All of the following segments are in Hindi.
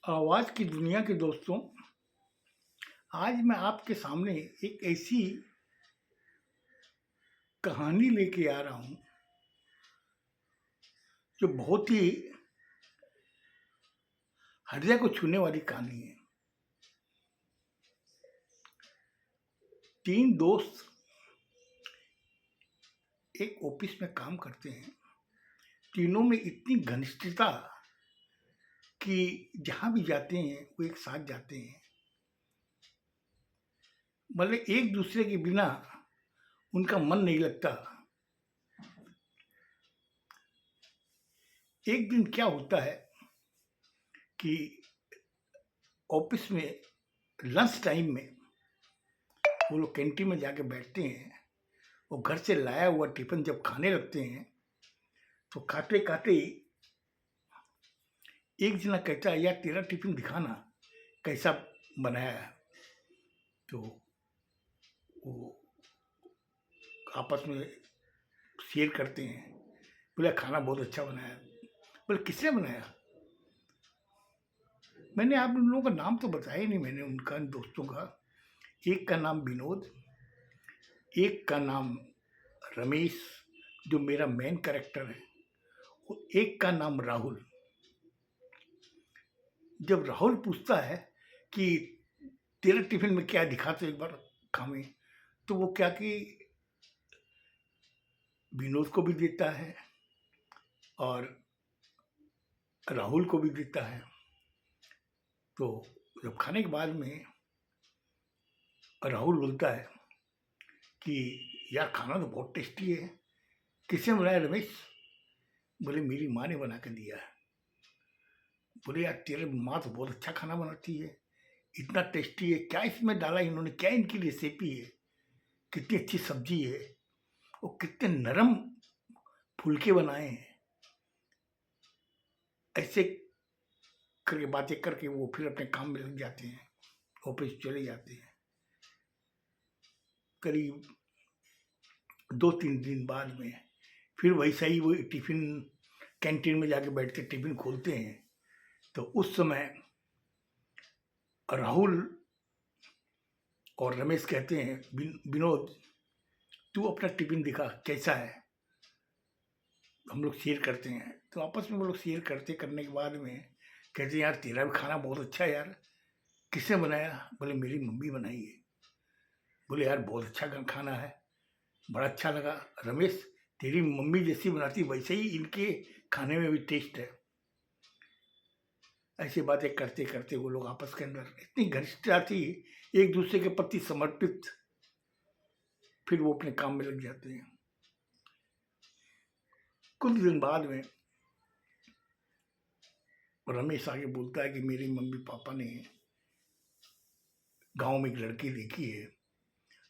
आवाज़ की दुनिया के दोस्तों, आज मैं आपके सामने एक ऐसी कहानी लेके आ रहा हूँ, जो बहुत ही हृदय को छूने वाली कहानी है। 3 दोस्त एक ऑफिस में काम करते हैं। तीनों में इतनी घनिष्ठता कि जहाँ भी जाते हैं, वो एक साथ जाते हैं। मतलब एक दूसरे के बिना उनका मन नहीं लगता। एक दिन क्या होता है कि ऑफिस में लंच टाइम में वो लोग कैंटीन में जाके बैठते हैं। वो घर से लाया हुआ टिफिन जब खाने लगते हैं, तो खाते खाते ही एक जना कहता है, यार तेरा टिफिन दिखाना कैसा बनाया है। तो वो आपस में शेयर करते हैं। बोले खाना बहुत अच्छा बनाया। बोले किसने बनाया? मैंने आप उन लोगों का नाम तो बताया ही नहीं। मैंने उनका दोस्तों का, एक का नाम विनोद, एक का नाम रमेश जो मेरा मेन कैरेक्टर है, और एक का नाम राहुल। जब राहुल पूछता है कि तेरा टिफिन में क्या दिखा, तो एक बार खामे, तो वो क्या कि विनोद को भी देता है और राहुल को भी देता है। तो जब खाने के बाद में राहुल बोलता है कि यार खाना तो बहुत टेस्टी है, किसने बनाया रमेश? बोले मेरी माँ ने बना के दिया है। बोले यार तेरे माँ तो बहुत अच्छा खाना बनाती है, इतना टेस्टी है, क्या इसमें डाला इन्होंने, क्या इनकी रेसिपी है, कितनी अच्छी सब्जी है, और कितने नरम फुलके बनाए हैं। ऐसे करके बातें करके वो फिर अपने काम में लग जाते हैं, ऑफिस चले जाते हैं। करीब 2-3 दिन बाद में फिर वैसा ही वो टिफिन कैंटीन में जाके बैठ के टिफिन खोलते हैं। तो उस समय राहुल और रमेश कहते हैं, विनोद तू अपना टिफिन दिखा कैसा है, हम लोग शेयर करते हैं। तो आपस में वो लोग शेयर करने के बाद में कहते हैं, यार तेरा भी खाना बहुत अच्छा है यार, किसने बनाया? बोले मेरी मम्मी बनाई है। बोले यार बहुत अच्छा खाना है, बड़ा अच्छा लगा। रमेश तेरी मम्मी जैसी बनाती वैसे ही इनके खाने में भी टेस्ट है। ऐसी बातें करते करते वो लोग आपस के अंदर इतनी घनिष्ठता थी, एक दूसरे के प्रति समर्पित। फिर वो अपने काम में लग जाते हैं। कुछ दिन बाद में रमेश आगे बोलता है कि मेरी मम्मी पापा ने गांव में एक लड़की देखी है,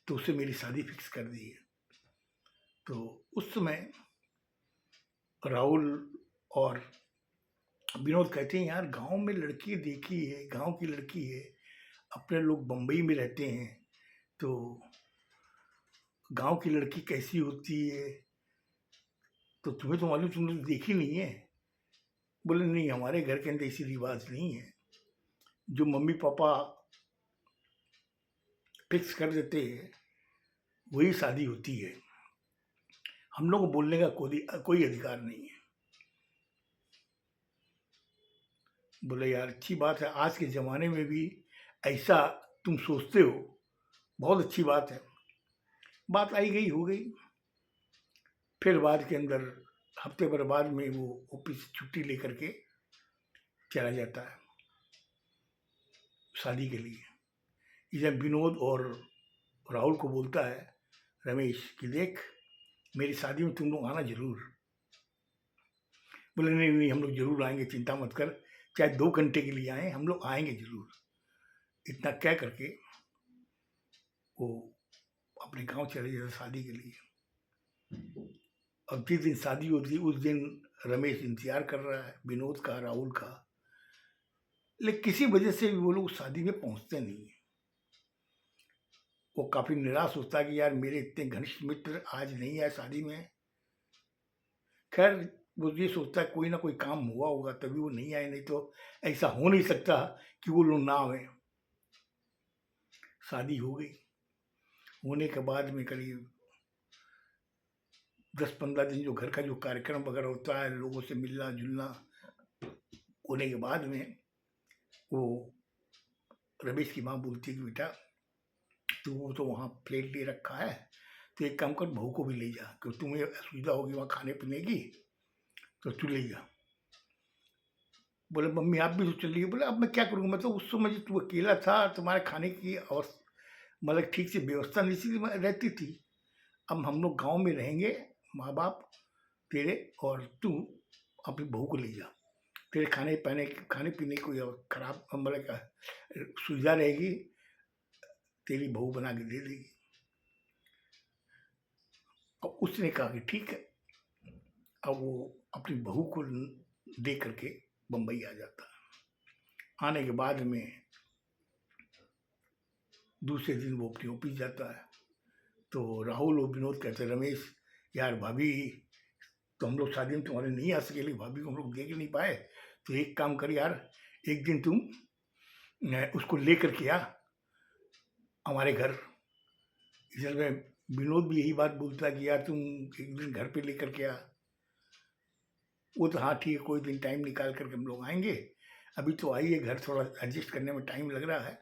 तो उससे मेरी शादी फिक्स कर दी है। तो उस समय राहुल और विनोद कहते हैं, यार गांव में लड़की देखी है, गांव की लड़की है, अपने लोग बम्बई में रहते हैं, तो गांव की लड़की कैसी होती है, तो तुम्हें तो मालूम, तुमने तो देखी नहीं है। बोले नहीं, हमारे घर के अंदर ऐसी रिवाज नहीं है, जो मम्मी पापा फिक्स कर देते हैं वही शादी होती है, हम लोग को बोलने का कोई अधिकार नहीं है। बोले यार अच्छी बात है, आज के ज़माने में भी ऐसा तुम सोचते हो, बहुत अच्छी बात है। बात आई गई हो गई। फिर बाद के अंदर हफ्ते भर बाद में वो ऑफिस से छुट्टी लेकर के चला जाता है शादी के लिए। जब विनोद और राहुल को बोलता है रमेश कि देख, मेरी शादी में तुम लोग आना जरूर। बोले नहीं नहीं, हम लोग जरूर आएंगे, चिंता मत कर, चाहे 2 घंटे के लिए आए, हम लोग आएंगे जरूर। इतना कह करके वो अपने गांव चले जाते शादी के लिए। अब जिस दिन शादी होती है उस दिन रमेश इंतजार कर रहा है विनोद का, राहुल का, लेकिन किसी वजह से भी वो लोग शादी में पहुंचते नहीं है। वो काफी निराश होता है कि यार मेरे इतने घनिष्ठ मित्र आज नहीं आए शादी में। खैर वो ये सोचता है कोई ना कोई काम हुआ होगा तभी वो नहीं आए, नहीं तो ऐसा हो नहीं सकता कि वो लोग ना आए। शादी हो गई, होने के बाद में करीब 10-15 दिन जो घर का जो कार्यक्रम वगैरह होता है, लोगों से मिलना जुलना होने के बाद में वो रमेश की माँ बोलती है कि बेटा तू वो तो वहाँ प्लेट ले रखा है, तो एक काम कर बहू को भी ले जा, क्योंकि तुम्हें असुविधा होगी वहाँ खाने पीने की, तो तू ले जा। बोले मम्मी आप भी तो चलिए। बोले अब मैं क्या करूँगा, मैं तो उस समय जब तू अकेला था, तुम्हारे खाने की अवस्था मतलब ठीक से व्यवस्था नहीं सी रहती थी। अब हम लोग गाँव में रहेंगे, माँ बाप तेरे और तू अपनी बहू को ले जा, तेरे खाने पीने को खराब मतलब क्या सुविधा रहेगी, तेरी बहू बना के दे देगी। और उसने कहा कि ठीक है। अब वो अपनी बहू को दे करके बम्बई आ जाता है। आने के बाद में दूसरे दिन वो अपनी ऑफिस जाता है, तो राहुल और विनोद कहते हैं रमेश यार भाभी तो हम लोग शादी में तुम्हारे नहीं आ सके, भाभी को हम लोग देख नहीं पाए, तो एक काम कर यार, एक दिन तुम उसको लेकर के आ हमारे घर। इधर में विनोद भी यही बात बोलता है कि यार तुम एक दिन घर पे लेकर के आ। वो तो हाँ ठीक है, कोई दिन टाइम निकाल करके हम लोग आएंगे, अभी तो आइए, घर थोड़ा एडजस्ट करने में टाइम लग रहा है,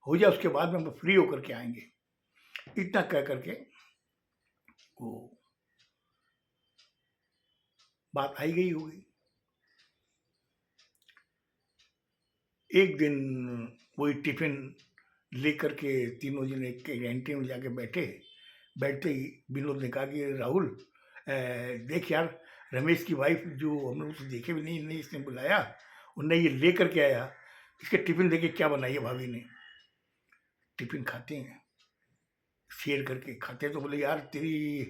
हो जाए उसके बाद में हम फ्री होकर के आएंगे। इतना कह करके वो बात आई गई होगी। एक दिन वही टिफिन लेकर के तीनों जने के कैंटीन में जाके बैठते ही विनोद ने कहा कि राहुल देख यार, रमेश की वाइफ जो हम लोग तो देखे भी नहीं इसने बुलाया, उनने ये ले करके आया, इसके टिफिन देखे क्या बनाई है भाभी ने। टिफिन खाते हैं, शेयर करके खाते हैं, तो बोले यार तेरी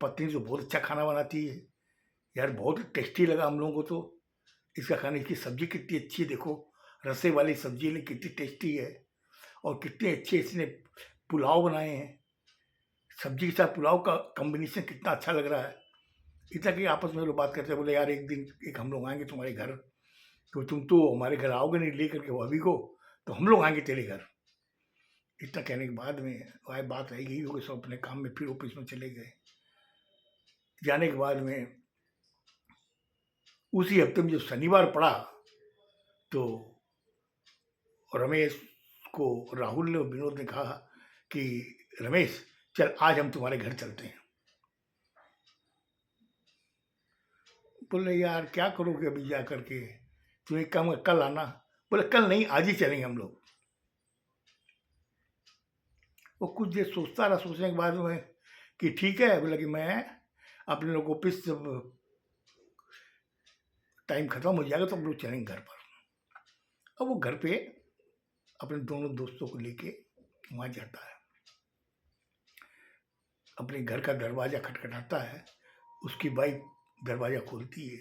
पत्नी तो बहुत अच्छा खाना बनाती है यार, बहुत टेस्टी लगा हम लोगों को तो, इसका खाने की सब्जी कितनी अच्छी है, देखो रसे वाली सब्जी है कितनी टेस्टी है, और कितने अच्छे इसने पुलाव बनाए हैं, सब्जी के साथ पुलाव का कॉम्बिनेशन कितना अच्छा लग रहा है। इतना कि आपस में लोग बात करते हैं, बोले यार एक दिन एक हम लोग आएंगे तुम्हारे घर, तो तुम तो हमारे घर आओगे नहीं ले करके भाभी को, तो हम लोग आएंगे तेरे घर। इतना कहने के बाद में वह बात रह गई होगी, सब अपने काम में फिर ऑफिस में चले गए। जाने के बाद में उसी हफ्ते में जब शनिवार पड़ा, तो रमेश को राहुल ने और विनोद ने कहा कि रमेश चल आज हम तुम्हारे घर चलते हैं। बोले यार क्या करोगे अभी जा करके, तुम एक काम कर कल आना। बोले कल नहीं, आज ही चलेंगे हम लोग। वो कुछ देर सोचता रहा, सोचने के बाद में कि ठीक है, बोला कि मैं अपने लोग ऑफिस जब टाइम खत्म हो जाएगा तो हम लोग चलेंगे घर पर। अब वो घर पे अपने दोनों दोस्तों को लेके वहाँ जाता है, अपने घर का दरवाज़ा खटखटाता है, उसकी वाइफ दरवाज़ा खोलती है,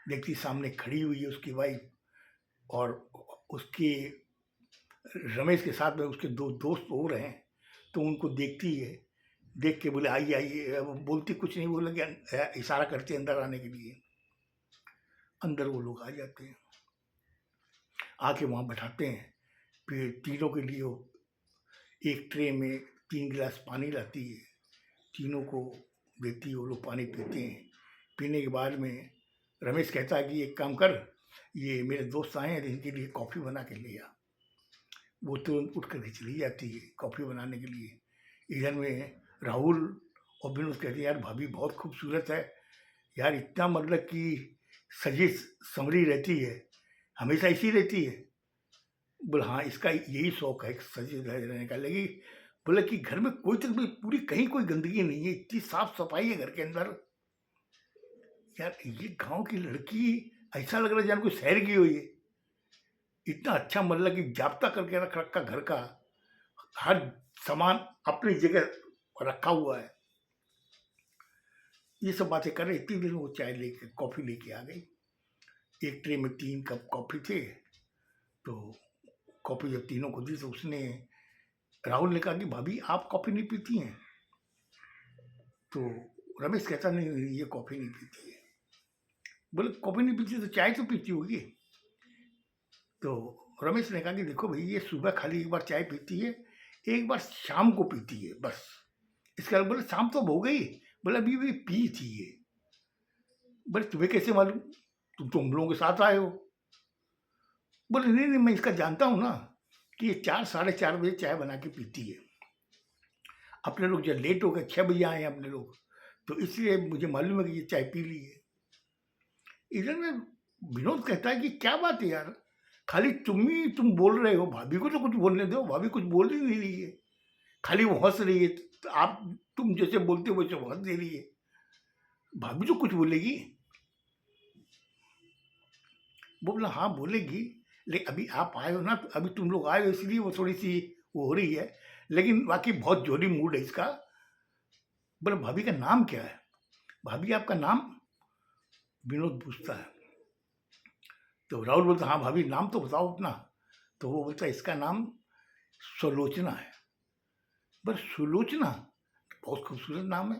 देखती सामने खड़ी हुई है उसकी वाइफ, और उसके रमेश के साथ में उसके दो दोस्त और हैं, तो उनको देखती है, देख के बोले आइए आइए, अब बोलती कुछ नहीं, बोले कि इशारा करती है अंदर आने के लिए। अंदर वो लोग आ जाते हैं, आके वहाँ बैठाते हैं, फिर तीनों के लिए एक ट्रे में 3 गिलास पानी लाती है, तीनों को देती है, वो लोग पानी पीते हैं। पीने के बाद में रमेश कहता है कि एक काम कर, ये मेरे दोस्त आए हैं, इनके लिए कॉफ़ी बना के ले आ। वो तुरंत उठ करके चली जाती है कॉफ़ी बनाने के लिए। इधर में राहुल और विनोद कहते हैं यार भाभी बहुत खूबसूरत है यार, इतना मतलब कि सजी संवरी रहती है, हमेशा ऐसी रहती है। बोला हाँ इसका यही शौक है सजे रहने का। लगी बोला कि घर में कोई तो पूरी कहीं कोई गंदगी नहीं है, इतनी साफ सफाई है घर के अंदर। यार ये गांव की लड़की, ऐसा लग रहा है जान कोई शहर की हुई है, इतना अच्छा मतलब कि जाब्ता करके रख रखा घर का, हर सामान अपनी जगह रखा हुआ है। ये सब बातें कर रहे, इतनी देर में वो चाय लेके कॉफ़ी लेके आ गई। एक ट्रे में 3 कप कॉफ़ी थे, तो कॉफ़ी जब तीनों को दी तो उसने राहुल ने कहा कि भाभी आप कॉफ़ी नहीं पीती हैं, तो रमेश कहता नहीं ये कॉफ़ी नहीं पीती है। बोले कॉफ़ी नहीं पीती तो चाय तो पीती होगी। तो रमेश ने कहा कि देखो भाई, ये सुबह खाली एक बार चाय पीती है, एक बार शाम को पीती है बस। इसके बाद बोले शाम तो हो गई। बोले अभी भी पी थी ये। बोले तुम्हें कैसे मालूम, तुम तो हम लोगों के साथ आए हो। बोले नहीं नहीं, मैं इसका जानता हूँ ना कि ये 4 साढ़े 4 बजे चाय बना के पीती है। अपने लोग जब लेट हो गए, 6 बजे आए हैं अपने लोग, तो इसलिए मुझे मालूम है कि ये चाय पी ली है। इधर में विनोद कहता है कि क्या बात है यार, खाली तुम बोल रहे हो, भाभी को तो कुछ बोलने दो, भाभी कुछ बोल ही नहीं रही है, खाली वो हंस रही है। तो आप तुम जैसे बोलते हो वैसे वो हंस दे रही है, भाभी तो कुछ बोलेगी। वो बोला हाँ बोलेगी, लेकिन अभी आप आए हो ना, तो अभी तुम लोग आए हो इसलिए वो थोड़ी सी वो हो रही है, लेकिन बाकी बहुत जोरी मूड है इसका। बोला भाभी का नाम क्या है, भाभी आपका नाम, विनोद पूछता है। तो राहुल बोलता हाँ भाभी नाम तो बताओ अपना। तो वो बोलता है इसका नाम सुलोचना है। बस सुलोचना, बहुत खूबसूरत नाम है,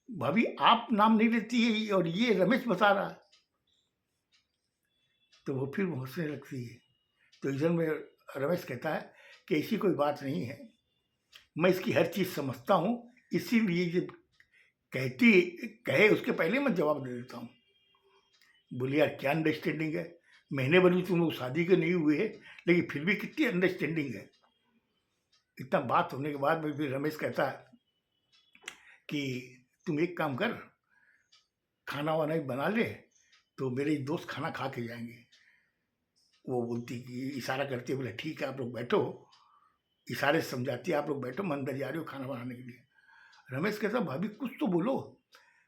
भाभी आप नाम नहीं लेती है और ये रमेश बता रहा है। तो वो फिर हंसने लगती है। तो इधर में रमेश कहता है कि ऐसी कोई बात नहीं है, मैं इसकी हर चीज़ समझता हूँ, इसीलिए ये कहती कहे उसके पहले मैं जवाब दे देता हूँ। बोली यार क्या अंडरस्टैंडिंग है, महीने भर भी तुम लोग शादी के नहीं हुए हैं, लेकिन फिर भी कितनी अंडरस्टैंडिंग है। इतना बात होने के बाद में फिर रमेश कहता है कि तुम एक काम कर, खाना वाना ही बना ले, तो मेरे एक दोस्त खाना खा के जाएंगे। वो बोलती कि इशारा करती है, बोले ठीक है आप लोग बैठो, इशारे से समझाती है आप लोग बैठो, मैं अंदर जा रही हूँ खाना बनाने के लिए। रमेश कहता भाभी कुछ तो बोलो।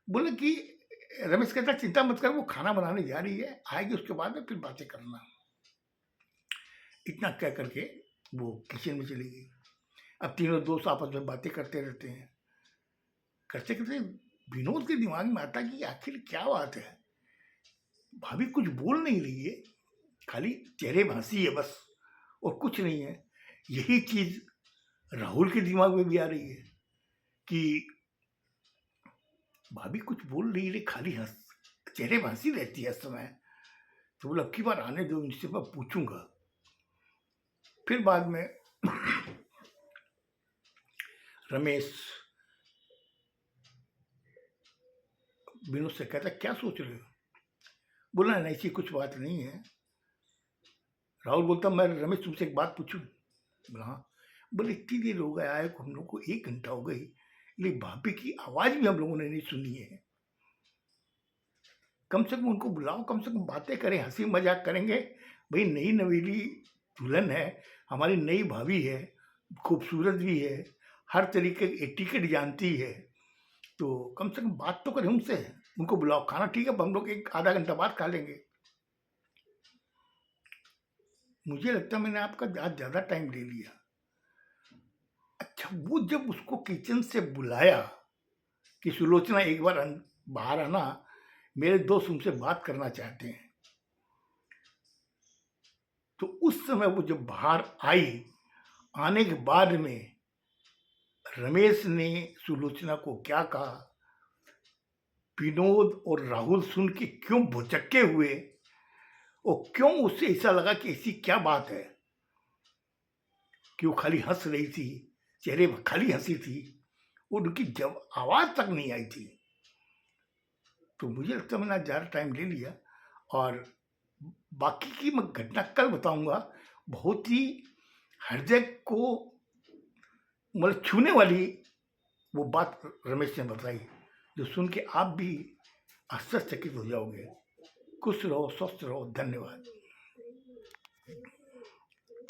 बोले कि रमेश कहता चिंता मत कर, वो खाना बनाने जा रही है, आएगी उसके बाद में फिर बातें करना। इतना कह करके वो किचन में चली गई। अब तीनों दोस्त आपस में बातें करते रहते हैं। करते करते विनोद के दिमाग में आता कि आखिर क्या बात है, भाभी कुछ बोल नहीं रही है, खाली चेहरे में हंसी है बस, और कुछ नहीं है। यही चीज राहुल के दिमाग में भी आ रही है कि भाभी कुछ बोल रही है, खाली हंस चेहरे में हंसी रहती है इस समय। तो बोला अब की बार आने दो, इनसे मैं पूछूंगा। फिर बाद में रमेश विनोद से कहता क्या सोच रहे हो। बोला नहीं ऐसी कुछ बात नहीं है। राहुल बोलता मैं रमेश तुमसे एक बात पूछूं। बोला हाँ। बोले इतनी देर हो गया आए को, हम लोग को 1 घंटा हो गई, लेकिन भाभी की आवाज भी हम लोगों ने नहीं सुनी है। कम से कम उनको बुलाओ, कम से कम बातें करें, हंसी मजाक करेंगे। भाई नई नवेली दुल्हन है, हमारी नई भाभी है, खूबसूरत भी है, हर तरीके की एटिकेट जानती है, तो कम से कम बात तो करें उनसे। उनको बुलाओ, खाना ठीक है हम लोग 1 आधा घंटा बाद खा लेंगे। मुझे लगता है मैंने आपका आज ज़्यादा टाइम ले लिया। अच्छा, वो जब उसको किचन से बुलाया कि सुलोचना एक बार बाहर आना, मेरे दोस्त उनसे बात करना चाहते हैं, तो उस समय वो जब बाहर आई, आने के बाद में रमेश ने सुलोचना को क्या कहा, विनोद और राहुल सुन के क्यों भुचक्के हुए, और क्यों उससे ऐसा लगा कि ऐसी क्या बात है कि वो खाली हंस रही थी, चेहरे पर खाली हंसी थी, और उनकी जब आवाज तक नहीं आई थी। तो मुझे लगता है मैंने आज ज़्यादा टाइम ले लिया, और बाकी की मैं घटना कल बताऊंगा। बहुत ही हृदय को मतलब छूने वाली वो बात रमेश ने बताई, जो सुन के आप भी आश्चर्यचकित हो जाओगे। खुश रहो, स्वस्थ रहो, धन्यवाद।